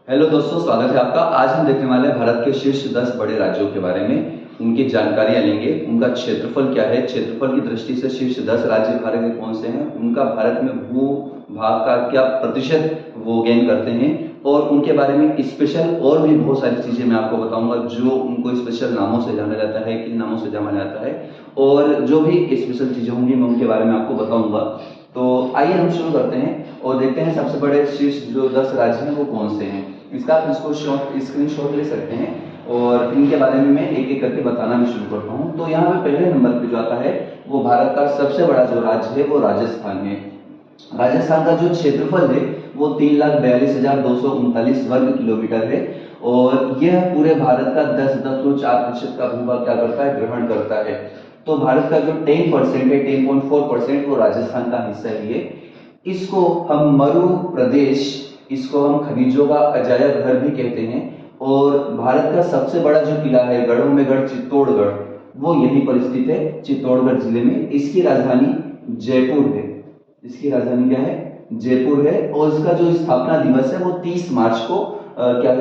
Hello दोस्तों, स्वागत है आपका। आज हम देखने वाले हैं भारत के शीर्ष 10 बड़े राज्यों के बारे में। उनकी जानकारियां लेंगे। उनका क्षेत्रफल क्या है, क्षेत्रफल की दृष्टि से शीर्ष 10 राज्य भारत के कौन से हैं, उनका भारत में भू भाग का क्या प्रतिशत वो गेन करते हैं, और उनके बारे में स्पेशल और भी बहुत सारी चीजें मैं आपको बताऊंगा जो उनको स्पेशल नामों से जाना जाता है, किन नामों से जाना जाता है, और जो भी स्पेशल चीजें होंगी मैं उनके बारे में आपको बताऊंगा। तो आइए हम शुरू करते हैं और देखते हैं सबसे बड़े शीर्ष जो 10 राज्य हैं वो कौन से हैं। इसका आप इसको स्क्रीन शॉट ले सकते हैं और इनके बारे में मैं एक एक करके बताना भी शुरू करता हूँ। तो यहाँ पे पहले नंबर पे जो आता है वो भारत का सबसे बड़ा जो राज्य है वो राजस्थान है। राजस्थान का जो क्षेत्रफल है वो 3,42,239 वर्ग किलोमीटर है और यह पूरे भारत का 10.4% का भूभाग क्या करता है, ग्रहण करता है। तो भारत का जो 10% है, 10.4% वो राजस्थान का हिस्सा है। इसको हम मरु प्रदेश, इसको हम खनिजों का अजायब घर भी कहते हैं। और भारत का सबसे बड़ा जो किला है गढ़ों में गढ़ चित्तौड़गढ़, वो यहीं पर स्थित है, चित्तौड़गढ़ जिले में। इसकी राजधानी जयपुर है। इसकी राजधानी क्या है, जयपुर है। और इसका जो स्थापना दिवस है वो 30 मार्च को क्या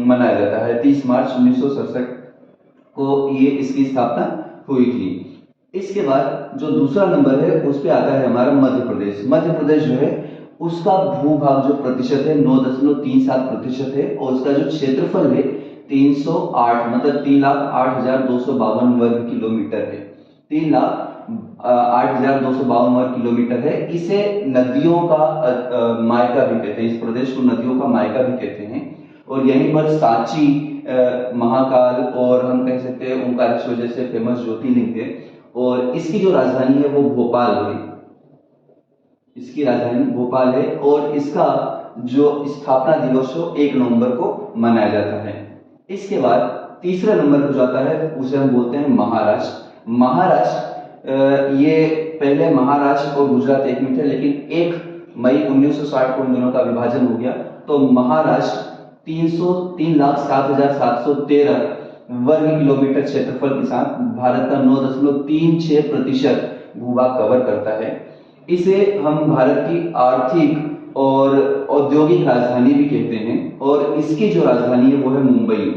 मनाया जाता है। 30 मार्च 1967 को ये इसकी स्थापना हुई थी। इसके बाद जो दूसरा नंबर है उस पे आता है हमारा मध्य प्रदेश। मध्य प्रदेश जो है उसका भूभाग जो प्रतिशत है 9.37% है और उसका जो क्षेत्रफल है 308 मतलब 3,08,252 वर्ग किलोमीटर है। 3,08,252 वर्ग किलोमीटर है। इसे नदियों का मायका भी कहते हैं। इस प्रदेश को नदियों का मायका भी कहते हैं। और यहीं पर सांची, महाकाल और हम कह सकते हैं ओंकारेश्वर जैसे फेमस ज्योतिर्लिंग है। और इसकी जो राजधानी है वो भोपाल है। इसकी राजधानी भोपाल है और इसका जो स्थापना दिवस हो 1 नवंबर को मनाया जाता है। इसके बाद तीसरा नंबर पर जो आता है उसे हम बोलते हैं महाराष्ट्र। महाराष्ट्र ये पहले महाराष्ट्र और गुजरात एक में थे, लेकिन 1 मई 1960 को इन दोनों का विभाजन हो गया। तो महाराष्ट्र 3,07,713 वर्ग किलोमीटर क्षेत्रफल के साथ भारत का 9.36% भूभाग कवर करता है। इसे हम भारत की आर्थिक और औद्योगिक राजधानी भी कहते हैं। और इसकी जो राजधानी है वो है मुंबई।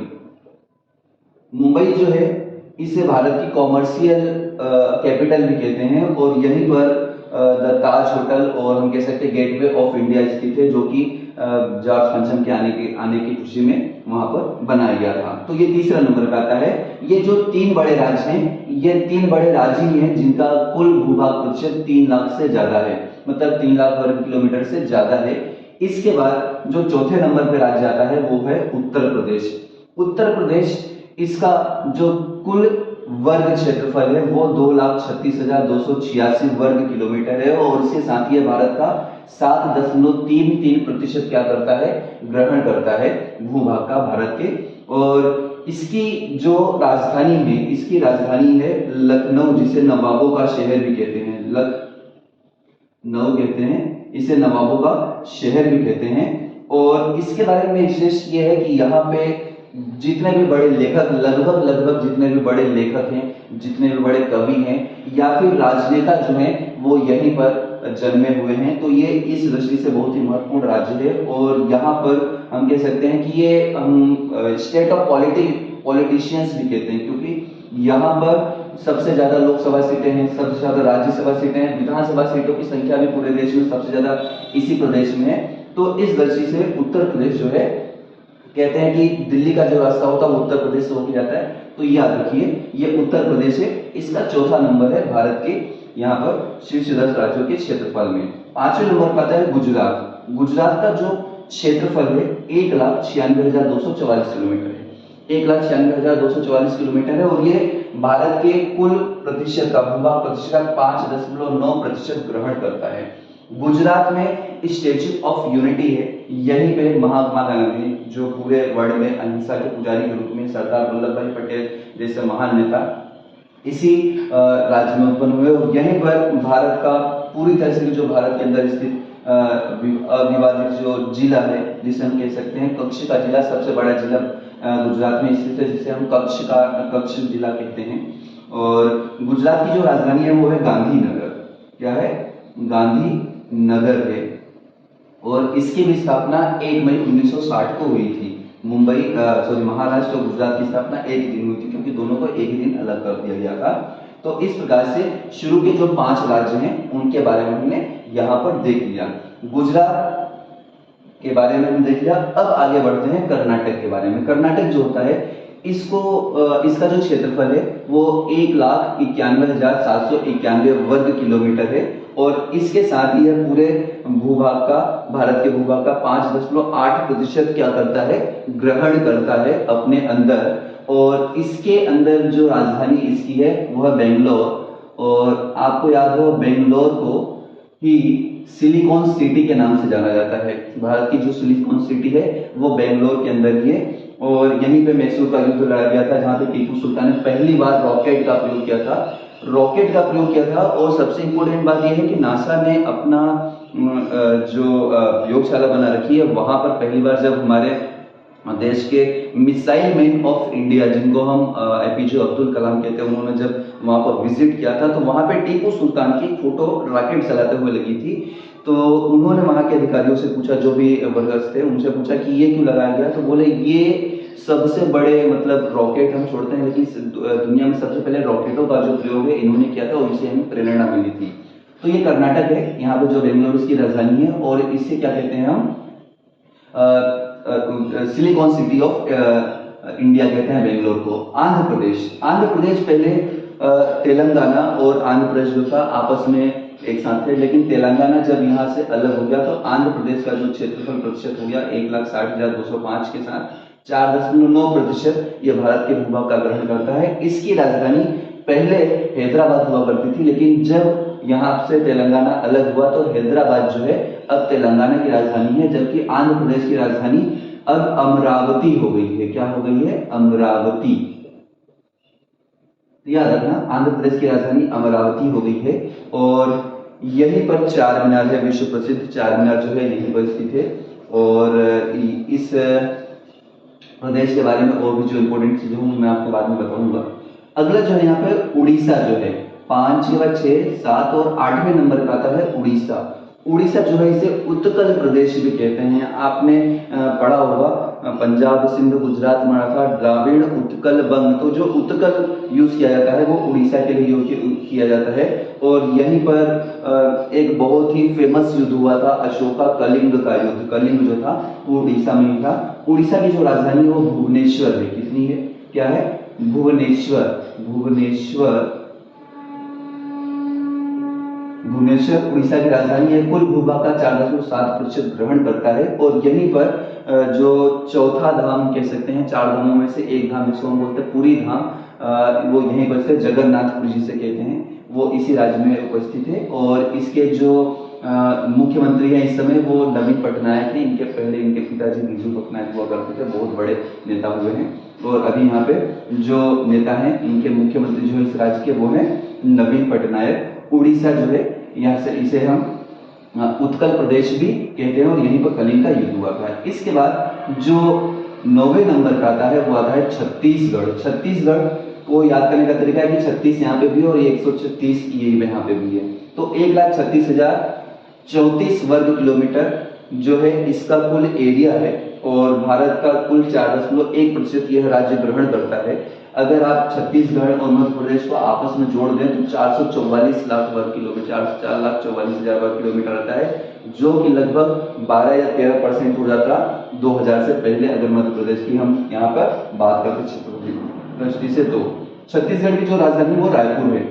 मुंबई जो है इसे भारत की कॉमर्शियल कैपिटल भी कहते हैं। और यहीं पर द ताज होटल और हम कह सकते हैं गेटवे ऑफ इंडिया स्थित है, जो कि जॉर्ज पंचम के आने की खुशी में वहां पर बनाया गया था। तो ये तीसरा नंबर पे आता है। ये जो 3 बड़े राज्य हैं, ये 3 बड़े राज्य ही हैं जिनका कुल भूभाग प्रतिशत 3 लाख से ज्यादा है, मतलब 3 लाख वर्ग किलोमीटर से ज्यादा है। इसके बाद जो चौथे नंबर पे राज्य आता है वो है उत्तर प्रदेश। उत्तर प्रदेश, इसका जो कुल वर्ग क्षेत्रफल है वो 2,36,286 वर्ग किलोमीटर है और इसके साथ ही भारत का 7.33% क्या करता है, ग्रहण करता है भूभाग का भारत के। और इसकी जो राजधानी है, इसकी राजधानी है लखनऊ, जिसे नवाबों का शहर भी कहते हैं। लखनऊ कहते हैं इसे, नवाबों का शहर भी कहते हैं। और इसके बारे में विशेष ये है कि यहाँ पे जितने भी बड़े लेखक, लगभग जितने भी बड़े लेखक हैं, जितने भी बड़े कवि हैं या फिर राजनेता जो हैं वो यहीं पर जन्मे हुए हैं। तो ये इस दृष्टि से बहुत ही महत्वपूर्ण राज्य है। और यहाँ पर हम कह सकते हैं कि ये हम स्टेट ऑफ पॉलिटिशियंस भी कहते हैं, क्योंकि यहाँ पर सबसे ज्यादा लोकसभा सीटें हैं, सबसे ज्यादा राज्यसभा सीटें हैं, विधानसभा सीटों की संख्या भी पूरे देश में सबसे ज्यादा इसी प्रदेश में है। तो इस दृष्टि से उत्तर प्रदेश जो है, कहते हैं कि दिल्ली का जो रास्ता होता है वो उत्तर प्रदेश से होकर जाता है। तो याद रखिए ये उत्तर प्रदेश है। इसका चौथा नंबर है भारत के यहाँ पर शीर्ष 10 राज्यों के क्षेत्रफल में। 5वें नंबर पर आता है गुजरात। गुजरात का जो क्षेत्रफल है 1,96,244 किलोमीटर है। 1,96,244 किलोमीटर है और ये भारत के कुल प्रतिशत का, भूभाग प्रतिशत का 5.9% ग्रहण करता है। गुजरात में स्टैच्यू ऑफ यूनिटी है। यहीं पे महात्मा गांधी, जो पूरे वर्ल्ड में अहिंसा के पुजारी के रूप में, सरदार वल्लभ भाई पटेल जैसे महान नेता इसी राज्य में उत्पन्न हुए। और यहीं पर भारत का पूरी तरह से जो भारत के अंदर स्थित अविभाजित जो जिला है, जिसे हम कह सकते हैं कच्छ का जिला, सबसे बड़ा जिला गुजरात में स्थित है, जिसे हम कच्छ जिला कहते हैं। और गुजरात की जो राजधानी है वो है गांधीनगर। क्या है, गांधीनगर है। और इसकी भी स्थापना 1 मई 1960 को हुई थी। मुंबई महाराष्ट्र और गुजरात की स्थापना एक ही दिन हुई थी, क्योंकि दोनों को एक ही दिन अलग कर दिया गया था। तो इस प्रकार से शुरू के जो 5 राज्य हैं उनके बारे में हमने यहाँ पर देख लिया। गुजरात के बारे में हम देख लिया। अब आगे बढ़ते हैं कर्नाटक के बारे में। कर्नाटक जो होता है, इसको इसका जो क्षेत्रफल है वो 1,91,791 वर्ग किलोमीटर है, और इसके साथ ही यह पूरे भूभाग का, भारत के भूभाग का 5.8% क्या करता है, ग्रहण करता है अपने अंदर। और इसके अंदर जो राजधानी इसकी है वह बेंगलोर, और आपको याद हो बेंगलोर को ही सिलिकॉन सिटी के नाम से जाना जाता है। भारत की जो सिलिकॉन सिटी है वो बेंगलोर के अंदर ही है, और यहीं पे मैसूर का युद्ध लड़ा गया था, जहां पे टीपू सुल्तान ने पहली बार रॉकेट का प्रयोग किया था। और सबसे इंपॉर्टेंट बात यह है कि नासा ने अपना जो प्रयोगशाला बना रखी है, वहां पर पहली बार जब हमारे देश के मिसाइल मैन ऑफ इंडिया, जिनको हम एपीजे अब्दुल कलाम कहते हैं, उन्होंने जब वहां पर विजिट किया था, तो वहां पे टीपू सुल्तान की फोटो रॉकेट चलाते हुए लगी थी। तो उन्होंने वहां के अधिकारियों से पूछा, जो भी वर्कर्स थे उनसे पूछा कि ये क्यों लगाया गया, तो बोले ये सबसे बड़े मतलब रॉकेट हम छोड़ते हैं, लेकिन दुनिया में सबसे पहले रॉकेटों का जो प्रयोग है इन्होंने किया था, और इससे हमें प्रेरणा मिली थी। तो ये कर्नाटक है, यहाँ पे जो बेंगलोर इसकी राजधानी है, और इसे क्या कहते हैं हम, सिलिकॉन सिटी ऑफ इंडिया कहते हैं बेंगलोर को। आंध्र प्रदेश पहले तेलंगाना और आंध्र प्रदेश जो था आपस में एक साथ थे, लेकिन तेलंगाना जब यहाँ से अलग हो गया तो आंध्र प्रदेश का जो क्षेत्रफल प्रतिशत हो गया 1,60,205 के साथ 4.9% ये भारत के भूभाग का ग्रहण करता है। इसकी राजधानी पहले हैदराबाद हुआ करती थी, लेकिन जब यहाँ से तेलंगाना अलग हुआ तो हैदराबाद जो है अब तेलंगाना की राजधानी है, जबकि आंध्र प्रदेश की राजधानी अब अमरावती हो गई है। क्या हो गई है? अमरावती। याद रखना, आंध्र प्रदेश की राजधानी अमरावती हो गई है, और यहीं पर चार मीनार है, विश्व प्रसिद्ध चार मीनार जो है यहीं पर स्थित है। और इस प्रदेश के बारे में और भी जो इंपोर्टेंट चीजें होंगी मैं आपको बाद में बताऊंगा। अगला जो है यहाँ पे उड़ीसा जो है 5, 6, 7 और 8वें नंबर पर आता है उड़ीसा। उड़ीसा जो है इसे उत्कल प्रदेश भी कहते हैं। आपने पढ़ा होगा पंजाब, सिंध, गुजरात, मराठा, द्राविड़, उत्कल, बंग। तो जो उत्कल यूज किया जाता है वो उड़ीसा के लिए किया जाता है। और यहीं पर एक बहुत ही फेमस युद्ध हुआ था, अशोका कलिंग का युद्ध। कलिंग जो था वो उड़ीसा में ही था। उड़ीसा की जो राजधानी है वो भुवनेश्वर है। कितनी है? क्या है? भुवनेश्वर उड़ीसा की राजधानी है। कुल भूभाग का 4.7% ग्रहण करता है, और यहीं पर जो चौथा धाम कह सकते हैं, 4 धामों में से एक धाम जिसको हम बोलते हैं पुरी धाम, वो यहीं पर से जगन्नाथपुरी जिसे कहते हैं, वो इसी राज्य में उपस्थित है। और इसके जो मुख्यमंत्री हैं इस समय वो नवीन पटनायक हैं। इनके पहले इनके पिताजी बीजू पटनायक हुआ करते थे, बहुत बड़े नेता हुए हैं। और अभी यहाँ पे जो नेता हैं इनके मुख्यमंत्री जो इस राज्य के वो हैं नवीन पटनायक। उड़ीसा जो है यहाँ से इसे हम उत्कल प्रदेश भी कहते हैं, और यहीं पर कलिंग का युद्ध हुआ था। इसके बाद जो 9वें नंबर पर आता है वो आता है छत्तीसगढ़। छत्तीसगढ़ को याद करने का तरीका है कि 36 यहाँ पे भी और 136 ये यहाँ पे भी है। तो 1,36,034 वर्ग किलोमीटर जो है इसका कुल एरिया है, और भारत का कुल 4.1% यह राज्य ग्रहण करता है। अगर आप छत्तीसगढ़ और मध्य प्रदेश को आपस में जोड़ दें तो 444 लाख वर्ग किलोमीटर, 4,44,000 वर्ग किलोमीटर आता है, जो कि लगभग 12 या 13% हो जाता 2000 से पहले, अगर मध्य प्रदेश की हम यहाँ पर बात करते क्षेत्र की दृष्टि से। तो छत्तीसगढ़ की जो राजधानी वो रायपुर है।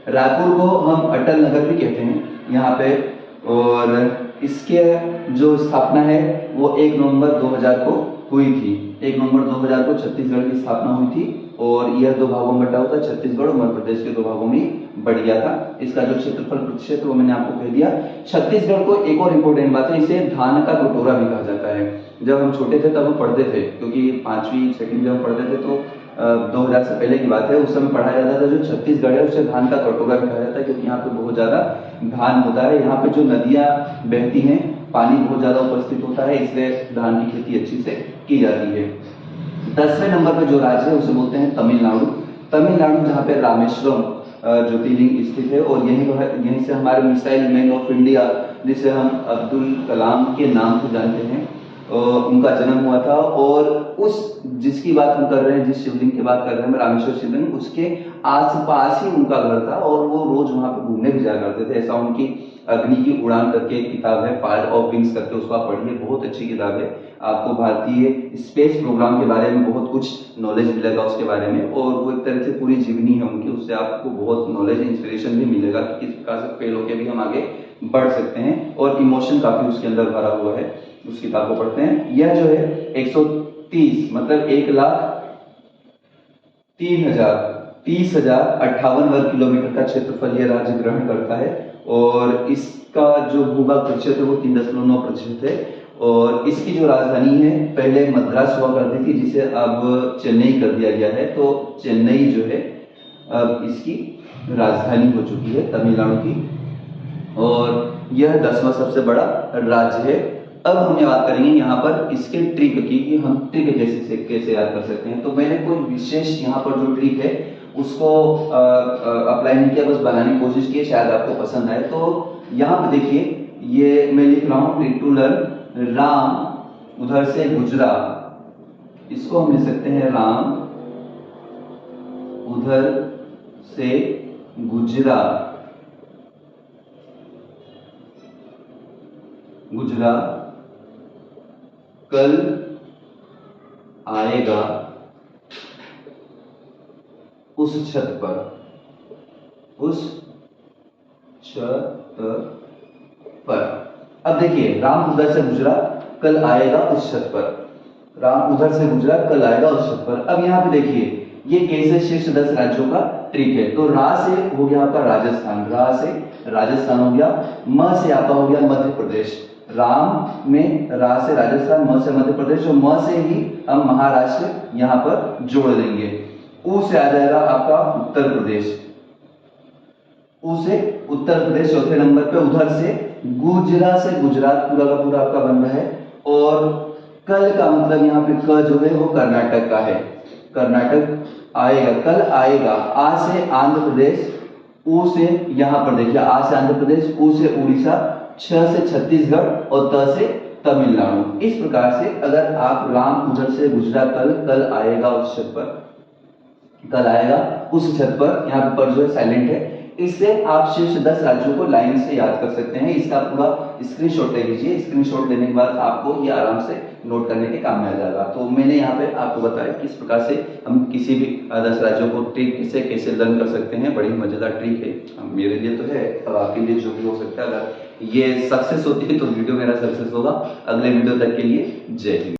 रायपुर को हम अटल नगर भी कहते हैं यहाँ पे, और इसके जो स्थापना है वो 1 नवंबर 2000 को हुई थी। 1 नवंबर 2000 को छत्तीसगढ़ की स्थापना हुई थी, और यह 2 भागों में बटा हुआ था, छत्तीसगढ़ और मध्य प्रदेश के 2 भागों में बढ़ गया था। इसका जो क्षेत्रफल प्रतिशत वो मैंने आपको कह दिया। छत्तीसगढ़ को एक और इम्पोर्टेंट बात है, इसे धान का कटोरा भी कहा जाता है। जब हम छोटे थे तब हम पढ़ते थे, क्योंकि 5वीं 6वीं जब हम पढ़ते थे तो 2000 से पहले की बात है, उस समय पढ़ाया जाता था जो छत्तीसगढ़ है उसे धान का कटोरा भी कहा जाता है, क्योंकि यहाँ पे बहुत ज्यादा धान होता है। यहाँ पे जो नदियां बहती हैं, पानी बहुत ज्यादा उपस्थित होता है, इसलिए धान की खेती अच्छी से की जाती है। 10वें नंबर पर जो राज्य है उसे बोलते हैं तमिलनाडु। तमिलनाडु जहाँ पे रामेश्वरम ज्योतिर्लिंग स्थित है, और यहीं से हमारे मिसाइल मैन ऑफ इंडिया जिसे हम अब्दुल कलाम के नाम से जानते हैं, उनका जन्म हुआ था। और उस जिसकी बात हम कर रहे हैं, जिस शिवलिंग की बात कर रहे हैं रामेश्वर शिवलिंग, उसके आसपास ही उनका घर था और वो रोज वहां पे घूमने भी जाया करते थे। ऐसा उनकी अग्नि की उड़ान करके एक किताब है, फायर ऑफ विंग्स करके, उसको आप पढ़िए, बहुत अच्छी किताब है। आपको भारतीय स्पेस प्रोग्राम के बारे में बहुत कुछ नॉलेज मिलेगा उसके बारे में, और वो एक तरह से पूरी जीवनी है उनकी, उससे आपको बहुत नॉलेज इंस्पिरेशन भी मिलेगा कि किस प्रकार से फेल होकर भी हम आगे बढ़ सकते हैं। और इमोशन काफी उसके अंदर भरा हुआ है, उस किताब को पढ़ते हैं। यह जो है 130 मतलब 1,30,58 वर्ग किलोमीटर का क्षेत्रफल यह राज्य ग्रहण करता है। और इसका जो भूभाग प्रतिशत है वो 3.9% है। और इसकी जो राजधानी है, पहले मद्रास हुआ करती थी जिसे अब चेन्नई कर दिया गया है। तो चेन्नई जो है अब इसकी राजधानी हो चुकी है तमिलनाडु की, और यह 10वां सबसे बड़ा राज्य है। अब हम बात करेंगे यहाँ पर इसके ट्रिक की, कि हम ट्रिक कैसे याद कर सकते हैं। तो मैंने कोई विशेष यहाँ पर जो ट्रिक है उसको अप्लाई नहीं किया, बस बनाने की कोशिश की, शायद आपको पसंद आए। तो यहाँ पे देखिए, ये मैं लिख रहा हूँ ट्रिक टू लर्न राम उधर से गुजरा, इसको हम लिख सकते हैं राम उधर से गुजरा, कल आएगा उस छत पर, अब देखिए, राम उधर से गुजरा कल आएगा उस छत पर, राम उधर से गुजरा कल आएगा उस छत पर। अब यहाँ पे देखिए, ये कैसे शीर्ष 10 राज्यों का ट्रिक है। तो रा से हो गया आपका राजस्थान, रा से राजस्थान हो गया, म से आपका हो गया मध्य प्रदेश, राम में रा से राजस्थान, म से मध्य प्रदेश, और म से ही हम महाराष्ट्र यहाँ पर जोड़ देंगे। उ से आ जाएगा आपका उत्तर प्रदेश, उ से उत्तर प्रदेश चौथे नंबर पे। उधर से गुजरा से गुजरात पूरा का पूरा आपका बन रहा है। और कल का मतलब यहाँ पे क जो है वो कर्नाटक का है, कर्नाटक आएगा, कल आएगा। आ से आंध्र प्रदेश, उ से यहाँ पर देखिए, आ से आंध्र प्रदेश, उ से उड़ीसा, छ से छत्तीसगढ़ और त से तमिलनाडु। इस प्रकार से अगर आप राम उधर से गुजरा कल आएगा उस छत पर, कल आएगा उस छत पर, यहाँ पर जो है साइलेंट है, इससे आप शीर्ष 10 राज्यों को लाइन से याद कर सकते हैं। इसका पूरा स्क्रीनशॉट ले लीजिए, स्क्रीनशॉट लेने के बाद आपको ये आराम से नोट करने के काम में आ जाएगा। तो मैंने यहाँ पे आपको बताया किस प्रकार से हम किसी भी 10 राज्यों को ट्रिक से कैसे लर्न कर सकते हैं। बड़ी मजेदार ट्रिक है, मेरे लिए तो है, अब आपके लिए जो भी हो सकता है। अगर ये सक्सेस होती है तो वीडियो मेरा सक्सेस होगा। अगले वीडियो तक के लिए जय हिंद।